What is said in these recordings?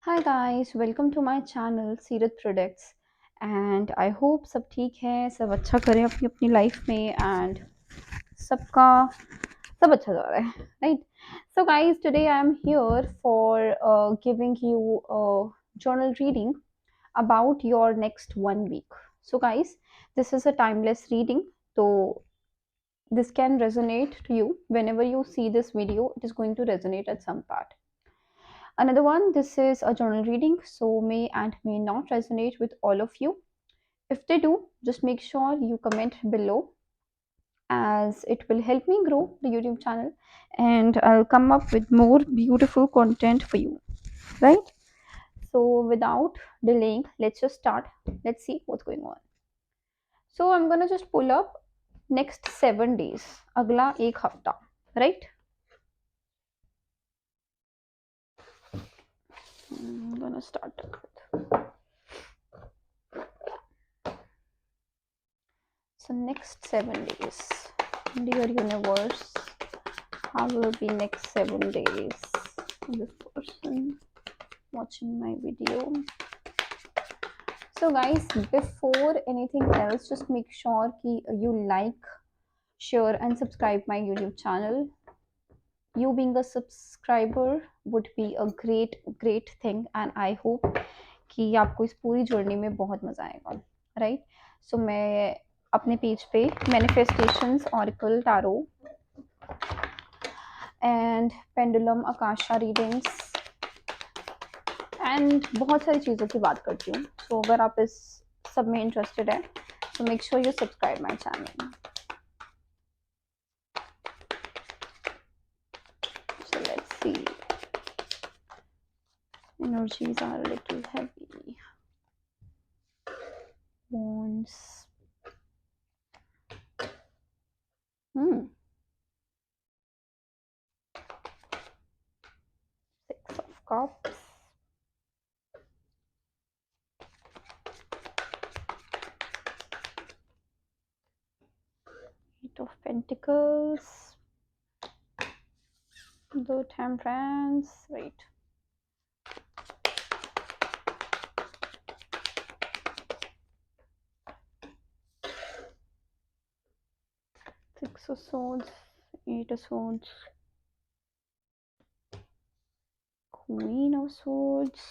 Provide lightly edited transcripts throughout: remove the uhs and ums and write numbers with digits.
Hi guys, welcome to my channel Seerat products. And I hope सब ठीक है, सब अच्छा करें अपनी अपनी लाइफ में एंड सबका सब अच्छा जा रहा है, right? So guys, today I am here for giving you journal reading about your next 1 week. So guys, this is a timeless reading, so this can resonate to you. Whenever you see this video, it is going to resonate at some part. Another one, this is a journal reading, so may and may not resonate with all of you. If they do, just make sure you comment below, as it will help me grow the YouTube channel and I'll come up with more beautiful content for you, right? So, without delaying, let's just start. Let's see what's going on. So, I'm gonna just pull up next 7 days, agla ek hafta, right? I'm gonna start with. So next 7 days, dear universe, how will be next 7 days? This person watching my video. So guys, before anything else, just make sure कि you like, share and subscribe my YouTube channel. You being a subscriber would be a great thing and I hope कि आपको इस पूरी journey में बहुत मजा आएगा, right? सो मैं अपने पेज पे manifestations, oracle, tarot and pendulum, Akasha readings and बहुत सारी चीज़ों की बात करती हूँ. सो अगर आप इस सब में इंटरेस्टेड है तो make sure you subscribe my channel. So let's see. Energies are a little heavy. Wands. Six of Cups. Eight of Pentacles. The Temperance. Right. Six of Swords. Eight of Swords. Queen of Swords.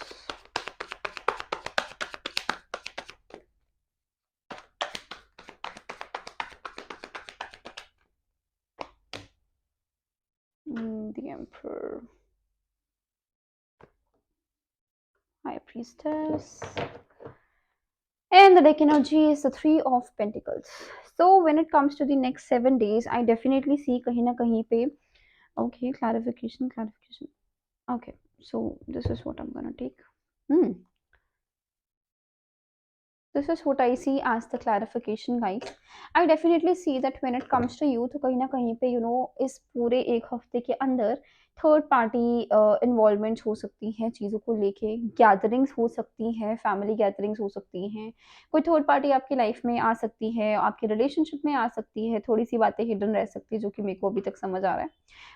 The Emperor. High Priestess. And the deck energy is the Three of Pentacles. So when it comes to the next 7 days, I definitely see kahin na kahin pe. Okay, clarification. Okay, so this is what I'm gonna take. This is what I see as the clarification, guys. I definitely see that when it comes to you, तो कहीं ना कहीं पे इस पूरे एक हफ्ते के अंदर थर्ड पार्टी इन्वॉल्वमेंट हो सकती हैं चीज़ों को लेके. गैदरिंग्स हो सकती हैं, फैमिली गैदरिंग्स हो सकती हैं. कोई थर्ड पार्टी आपकी लाइफ में आ सकती है, आपके रिलेशनशिप में आ सकती है. थोड़ी सी बातें हिडन रह सकती है जो कि मेरे को अभी तक समझ आ रहा है,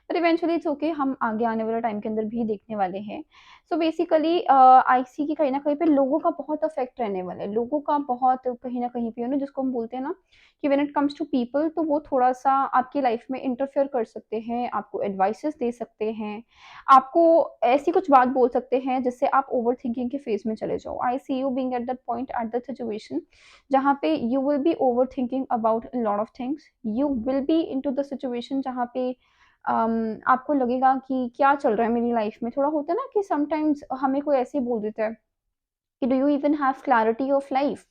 बट इवेंचुअली इट्स ओके. हम आगे आने वाले टाइम के अंदर भी देखने वाले हैं. सो बेसिकली आई सी की कहीं ना कहीं पे लोगों का बहुत अफेक्ट रहने वाला है. लोगों का बहुत कहीं ना कहीं पे जिसको हम बोलते हैं ना कि when it comes to people, तो वो थोड़ा सा आपकी लाइफ में इंटरफेयर कर सकते हैं, आपको एडवाइसेस दे सकते हैं, आपको ऐसी कुछ बात बोल सकते हैं जिससे आप ओवर थिंकिंग के फेज में चले जाओ. I see you being at that point, at that situation, जहाँ पे you will be overthinking about lot of things. You will be into the situation जहाँ पे आपको लगेगा कि क्या चल रहा है मेरी लाइफ में. थोड़ा होता है ना कि समटाइम्स हमें कोई ऐसे ही बोल देता है कि do you even have clarity of life,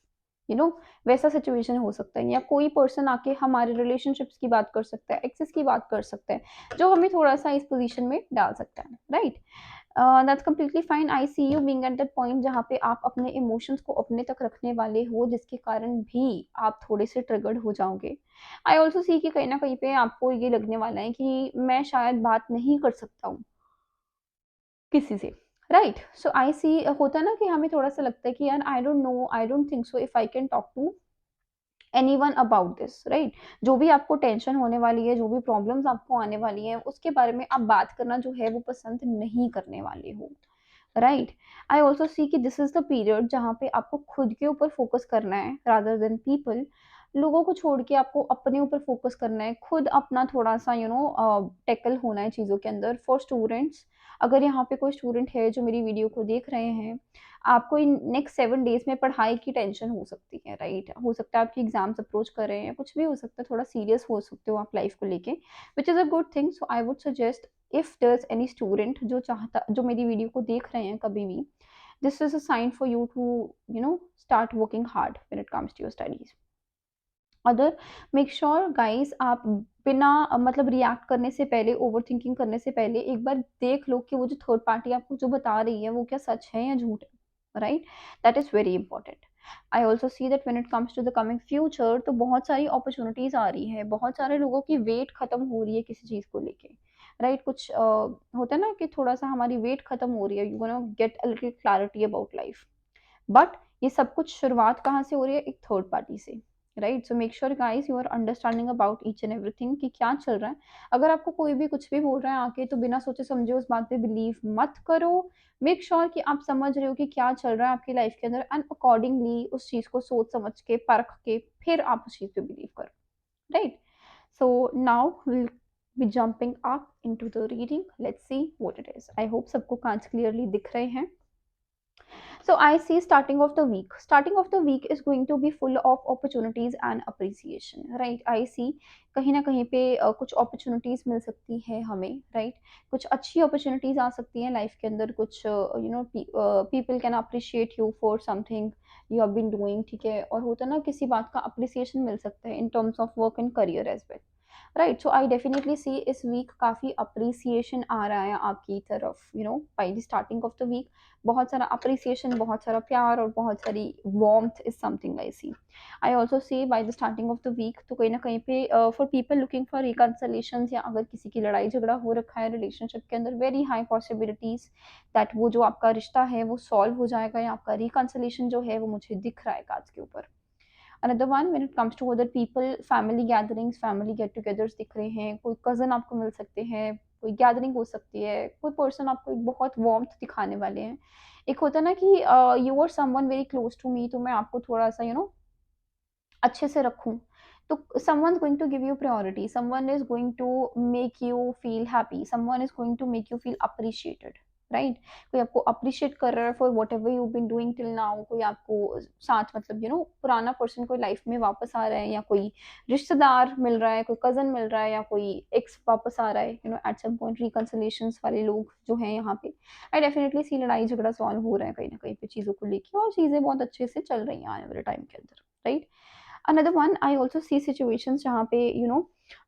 वैसा सिचुएशन हो सकता है. या कोई पर्सन आके हमारे रिलेशनशिप्स की बात कर सकता है, एक्सेस की बात कर सकता है, जो हमें थोड़ा सा इस पोजीशन में डाल सकता है, right? That's completely fine. I see you being at that point जहाँ पे आप अपने इमोशंस को अपने तक रखने वाले हो, जिसके कारण भी आप थोड़े से ट्रिगर्ड हो जाओगे. आई ऑल्सो सी कि कहीं ना कहीं पे आपको ये लगने वाला है कि मैं शायद बात नहीं कर सकता हूँ किसी से, राइट? सो आई सी होता है ना कि हमें थोड़ा सा लगता है कि यार I don't know, I don't think so if I can talk to anyone about this, right? जो भी आपको टेंशन होने वाली है, जो भी प्रॉब्लम्स आपको आने वाली है, उसके बारे में आप बात करना जो है वो पसंद नहीं करने वाले हो. राइट। आई ऑल्सो सी कि दिस इज द पीरियड जहाँ पे आपको खुद के ऊपर फोकस करना है रादर देन पीपल। लोगों को छोड़ के आपको अपने ऊपर फोकस करना है, खुद अपना थोड़ा सा टैकल होना है चीज़ों के अंदर। फॉर स्टूडेंट्स, अगर यहाँ पे कोई स्टूडेंट है जो मेरी वीडियो को देख रहे हैं, आपको इन नेक्स्ट 7 डेज में पढ़ाई की टेंशन हो सकती है, राइट। हो सकता है आपकी एग्जाम्स अप्रोच कर रहे हैं, कुछ भी हो सकता है, थोड़ा सीरियस हो सकते हो आप लाइफ को लेके, which is a good thing. So I would suggest, if there's any student जो मेरी वीडियो को देख रहे हैं कभी भी, this is a sign for you to start working hard when it comes to your studies. Other, make sure guys, आप बिना मतलब रिएक्ट करने से पहले, ओवर थिंकिंग करने से पहले एक बार देख लो कि वो जो थर्ड पार्टी आपको जो बता रही है वो क्या सच है या झूठ है, right. That is very important. I also see that when it comes to the coming future, तो बहुत सारी अपॉर्चुनिटीज आ रही है, बहुत सारे लोगों की वेट खत्म हो रही है किसी चीज़ को लेके, राइट। कुछ होता है ना कि थोड़ा सा हमारी वेट खत्म हो रही है, you gonna get a little clarity about life. But ये सब कुछ शुरुआत कहाँ से हो रही है? एक थर्ड पार्टी से, right. So make sure guys you are understanding about each and everything कि क्या चल रहा है। अगर आपको कोई भी कुछ भी बोल रहा है आके, तो बिना सोचे समझे उस बात पे बिलीव मत करो। मेक श्योर कि आप समझ रहे हो कि क्या चल रहा है आपकी लाइफ के अंदर, एंड अकॉर्डिंगली उस चीज को सोच समझ के परख के फिर आप उस चीज पे बिलीव करो, right. So now will be jumping up into the reading, let's see what it is. I hope सबको कांच क्लियरली दिख रहे हैं। So I see starting of the week. Starting of the week is going to be full of opportunities and appreciation, right? I see कहीं ना कहीं पे कुछ opportunities मिल सकती है हमें, right? कुछ अच्छी opportunities आ सकती हैं लाइफ के अंदर, कुछ people can appreciate you for something you have been doing, ठीक है। और होता है ना, किसी बात का appreciation मिल सकता है in terms of work and career as well, right. So I definitely see इस वीक काफ़ी अप्रिसिएशन आ रहा है आपकी तरफ, by the starting of the week. बहुत सारा अप्रिसिएशन, बहुत सारा प्यार और बहुत सारी warmth is something I see. I also see by the starting of the week, तो कहीं ना कहीं पे for people looking for reconciliation, या अगर किसी की लड़ाई झगड़ा हो रखा है रिलेशनशिप के अंदर, वेरी हाई पॉसिबिलिटीज दैट वो जो आपका रिश्ता है वो सॉल्व हो जाएगा, या आपका रिकन्सलेशन जो है वो मुझे दिख रहा है काज के ऊपर। Another one, when it comes to other people, family gatherings, family get togethers दिख रहे हैं, कोई कज़न आपको मिल सकते हैं, कोई गैदरिंग हो सकती है, कोई पर्सन आपको एक बहुत वार्मथ दिखाने वाले हैं। एक होता है ना कि you are someone very close to me, तो मैं आपको थोड़ा सा अच्छे से रखूँ। तो someone is going to give you priority, someone is going to make you feel happy, someone is going to make you feel appreciated, right. कोई आपको अप्रिशिएट कर रहा है for whatever you been doing till now, कोई आपको साथ मतलब पुराना पर्सन कोई लाइफ में वापस आ रहा है, या कोई रिश्तेदार मिल रहा है, कोई कजन मिल रहा है, या कोई एक्स वापस आ रहा है, एट सम पॉइंट रिकन्सिलेशन वाले लोग जो हैं यहाँ पे। आई डेफिनेटली सी लड़ाई झगड़ा सॉल्व हो रहा है कहीं ना कहीं पे चीज़ों को लेके, और चीज़ें बहुत अच्छे से चल रही हैं आने वाले टाइम के अंदर, right. Another one, I also see situations जहाँ पे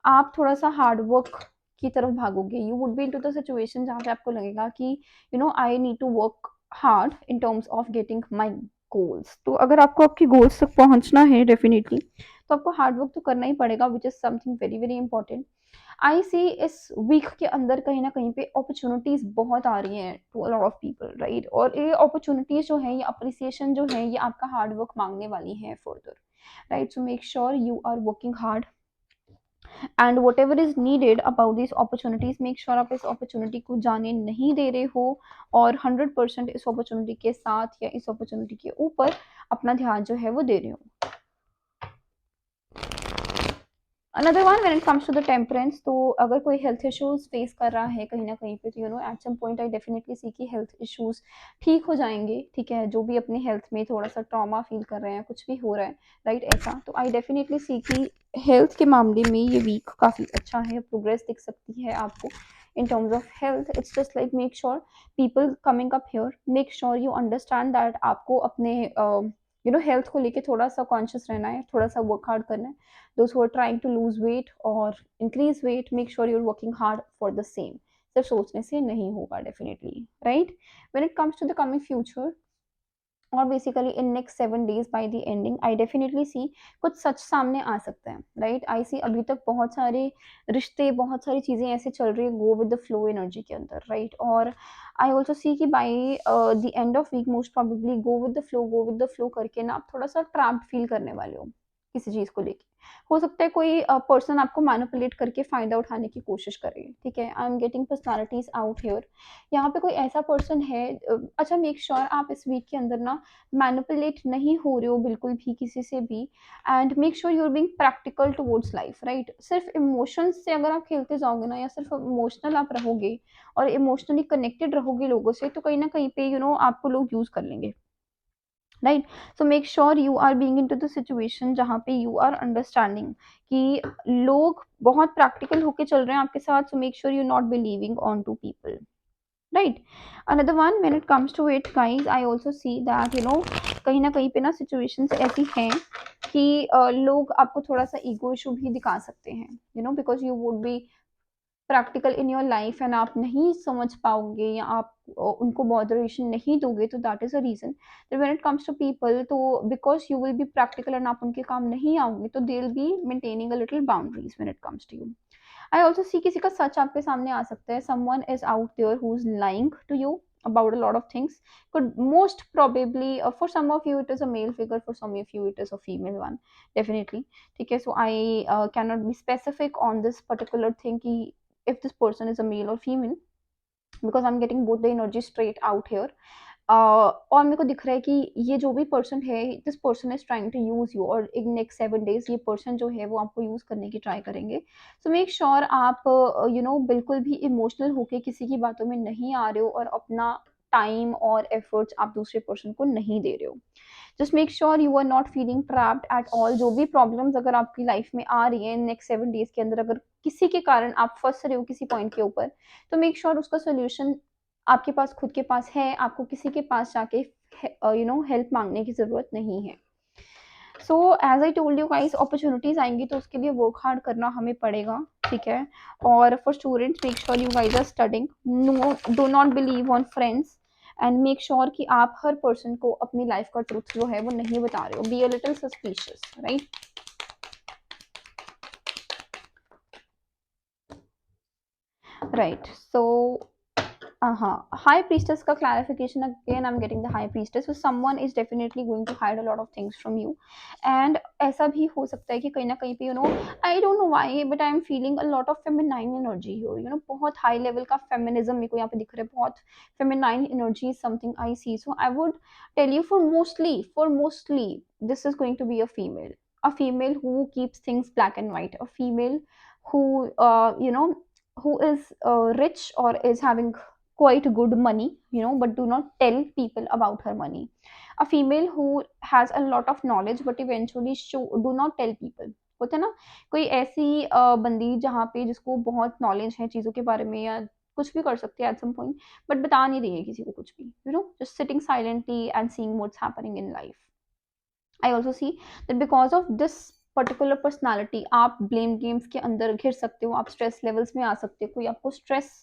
आप थोड़ा सा हार्ड वर्क की तरफ भागोगे। You would be into the situation जहाँ पे आपको लगेगा कि I need to work hard in terms of getting my goals. तो अगर आपको आपकी गोल्स तक पहुंचना है डेफिनेटली, तो आपको हार्ड वर्क तो करना ही पड़ेगा, which is something very very important. I see इस वीक के अंदर कहीं ना कहीं पे अपॉर्चुनिटीज बहुत आ रही हैं to a lot of people, right. और ये अपॉर्चुनिटीज जो है, ये अप्रिसिएशन जो है, ये आपका हार्ड वर्क मांगने वाली है further, right? So make sure you are working hard, and whatever is needed about these opportunities, make sure आप इस opportunity को जाने नहीं दे रहे हो, और 100% इस opportunity के साथ या इस opportunity के ऊपर अपना ध्यान जो है वो दे रहे हो। Another one, when it comes to the temperance, तो अगर कोई हेल्थ इश्यूज फेस कर रहा है कहीं ना कहीं पे, तो at some point I definitely see कि हेल्थ इश्यूज ठीक हो जाएंगे, ठीक है। जो भी अपनी हेल्थ में थोड़ा सा ट्रॉमा फील कर रहे हैं, कुछ भी हो रहा है, राइट, ऐसा, तो आई डेफिनेटली सी कि हेल्थ के मामले में ये वीक काफ़ी अच्छा है, प्रोग्रेस दिख सकती है आपको in terms of health. It's just like make sure people coming up here, make sure you understand that आपको अपने हेल्थ को लेके थोड़ा सा कॉन्शियस रहना है, थोड़ा सा वर्क हार्ड करना है। those who are trying to lose weight or increase weight, make sure you're working hard for the same. सिर्फ सोचने से नहीं होगा definitely, right. when it comes to the coming future, और basically in next 7 days by the ending, I definitely see कुछ सच सामने आ सकते हैं, राइट। आई सी अभी तक बहुत सारे रिश्ते, बहुत सारी चीज़ें ऐसे चल रही है go with the flow energy के अंदर, राइट। और आई ऑल्सो सी कि by the end of week most probably go with the flow करके ना आप थोड़ा सा ट्रैप्ड फील करने वाले हो, किसी चीज़ को लेके। हो सकता है कोई पर्सन आपको मैनिपुलेट करके फ़ायदा उठाने की कोशिश करे, ठीक है? I am getting personalities out here. यहाँ पे कोई ऐसा पर्सन है अच्छा मेक श्योर आप इस वीक के अंदर ना मैनिपुलेट नहीं हो रहे हो बिल्कुल भी किसी से भी, and make sure you are being practical towards life, right? सिर्फ़ इमोशंस से अगर आप खेलते जाओगे ना या सिर्फ़ इमोशनल आप रहोगे और इमोशनली कनेक्टेड रहोगे लोगों से, तो कहीं न कहीं पे आपको लोग यूज़ कर लेंगे। Right, so make sure you are being into the situation जहाँ पे यू आर अंडरस्टैंडिंग कि लोग बहुत प्रैक्टिकल होके चल रहे हैं आपके साथ, so make sure you not believing on to people, right? Another one when it comes to it guys, I also see that कहीं ना कहीं पे ना सिचुएशंस ऐसी हैं कि लोग आपको थोड़ा सा ईगो इशू भी दिखा सकते हैं, because you would be practical in your life and आप नहीं समझ पाओगे या आप उनको मॉडरेशन नहीं दोगे, तो that is a reason that when it comes to people, तो because you will be practical and आप उनके काम नहीं आओगे, तो they will be maintaining a little boundaries when it comes to you. I also see किसी का सच आपके सामने आ सकता है, someone is out there who is lying to you about a lot of things, could most probably for some of you it is a male figure, for some of you it is a female one, definitely, ठीक है? So I cannot be specific on this particular thing कि if this person is a male or female, because I'm getting both the energy straight out here. और मेरे को दिख रहा है कि ये जो भी पर्सन है, this person is trying to use you, और इन नेक्स्ट 7 डेज ये पर्सन जो है वो आपको यूज करने की ट्राई करेंगे। सो मेक श्योर आप बिल्कुल भी इमोशनल होके किसी की बातों में नहीं आ रहे हो और अपना टाइम और एफर्ट्स आप दूसरे पर्सन को नहीं दे रहे हो। Just make sure you are not feeling trapped at all. जो भी प्रॉब्लम्स अगर आपकी लाइफ में आ रही है नेक्स्ट 7 डेज के अंदर, अगर किसी के कारण आप फंस रहे हो किसी पॉइंट के ऊपर, तो मेक श्योर उसका सोल्यूशन आपके पास खुद के पास है, आपको किसी के पास जाके हेल्प मांगने की जरूरत नहीं है। So as I told you guys, opportunities आएंगी तो उसके लिए वर्क हार्ड करना हमें पड़ेगा, ठीक है? और for students, make sure you guys are studying, no do not believe on friends, and make sure कि आप हर पर्सन को अपनी लाइफ का ट्रूथ जो है वो नहीं बता रहे हो, be a little suspicious, right? Right, so high priestess का clarification, again I'm getting the high priestess, so someone is definitely going to hide a lot of things from you, and ऐसा भी हो सकता है कि कहीं ना कहीं पे I don't know why but I am feeling a lot of feminine energy here, बहुत high level का feminism मेरे को यहाँ पे दिख रहा है, बहुत feminine energy is something I see, so I would tell you for mostly this is going to be a female who keeps things black and white, a female who who is rich or is having quite good money, but do not tell people about her money. A female who has a lot of knowledge but eventually do not tell people. होता है ना कोई ऐसी बंदी जहाँ पे जिसको बहुत नॉलेज है चीज़ों के बारे में, या कुछ भी कर सकती है एट सम पॉइंट, बट बता नहीं रही है किसी को कुछ भी, just sitting silently and seeing what's happening in life. I also see that because of this particular personality आप ब्लेम गेम्स के अंदर घिर सकते हो, आप स्ट्रेस लेवल्स में आ सकते हो, कोई आपको स्ट्रेस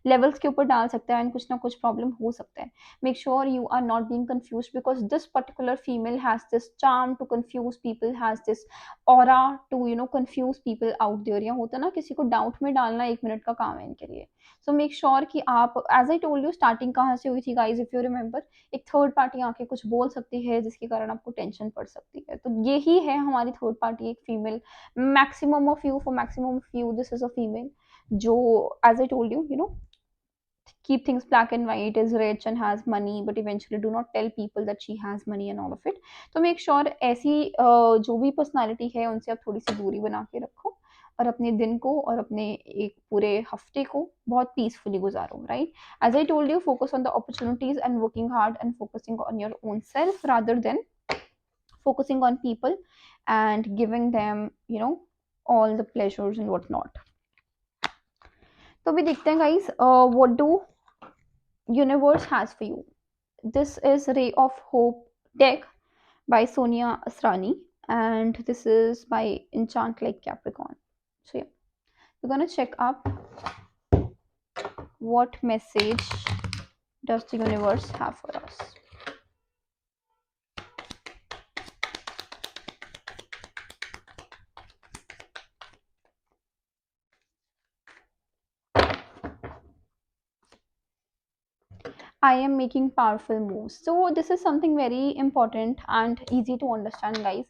लेवल्स के ऊपर डाल सकता है एंड कुछ ना कुछ प्रॉब्लम हो सकता है। Make sure you are not being confuse, because this particular female has this charm to confuse people, has this aura to confuse people out there. या होता है ना किसी को डाउट में डालना 1 मिनट का काम है इनके लिए। सो मेक श्योर कि आप, as I told you, starting कहाँ से हुई थी गाइज, इफ यू रिमेंबर, एक थर्ड पार्टी आके कुछ बोल सकती है जिसके कारण आपको टेंशन पड़ सकती है, तो यही है हमारी थर्ड पार्टी, एक female. Maximum of you, for maximum of you this is a female जो, as I told you, keep things black and white, is rich and has money but eventually do not tell people that she has money and all of it। तो make sure ऐसी जो भी personality है उनसे आप थोड़ी सी दूरी बना के रखो और अपने दिन को और अपने एक पूरे हफ्ते को बहुत पीसफुली गुजारो, right? As I told you, focus on the opportunities and working hard and focusing on your own self rather than focusing on people and giving them all the pleasures and whatnot। तो अभी देखते हैं guys, what do universe has for you। This is Ray of Hope deck by Sonia Asrani, and this is by Enchant Like Capricorn। So yeah, we're gonna check up what message does the universe have for us। I am making powerful moves। So this is something very important and easy to understand, guys।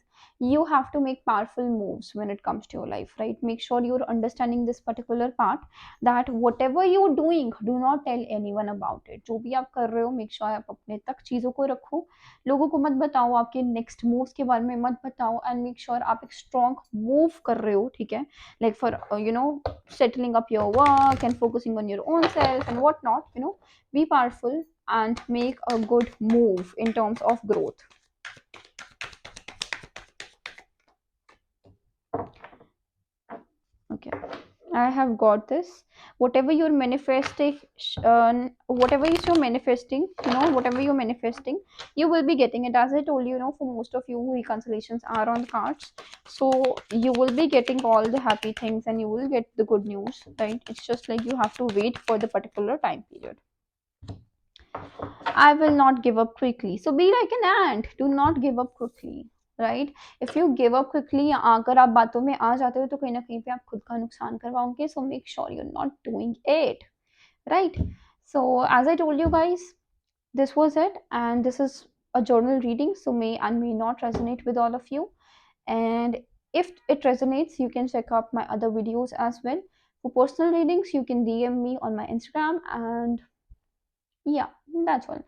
you have to make powerful moves when it comes to your life, right? Make sure you're understanding this particular part, that whatever you're doing, do not tell anyone about it. जो भी आप कर रहे हो, make sure आप अपने तक चीज़ों को रखो, लोगों को मत बताओ, आपके नेक्स्ट मूव्स के बारे में मत बताओ, एंड मेक श्योर आप एक स्ट्रॉन्ग मूव कर रहे हो, ठीक है? Like for settling up your work and focusing on your own self and whatnot, be powerful and make a good move in terms of growth. Okay, I have got this. Whatever you're manifesting, whatever is you're manifesting, whatever you're manifesting, you will be getting it. As I told you, for most of you, reconciliations are on the cards. So you will be getting all the happy things and you will get the good news, right? It's just like you have to wait for the particular time period. I will not give up quickly. So be like an ant. Do not give up quickly, right? If you give up quickly, अगर आप बातों में आ जाते हो तो कहीं ना कहीं पे आप खुद का नुकसान करवाओगे. So make sure you're not doing it, right? So as I told you guys, this was it, and this is a journal reading. So may and may not resonate with all of you. And if it resonates, you can check out my other videos as well. For personal readings, you can DM me on my Instagram, and yeah, that's all.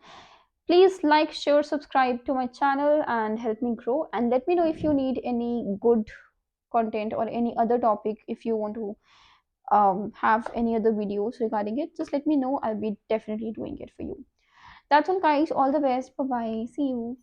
Please like, share, subscribe to my channel and help me grow. And let me know if you need any good content or any other topic. If you want to have any other videos regarding it, just let me know. I'll be definitely doing it for you. That's all, guys. All the best. Bye bye. See you.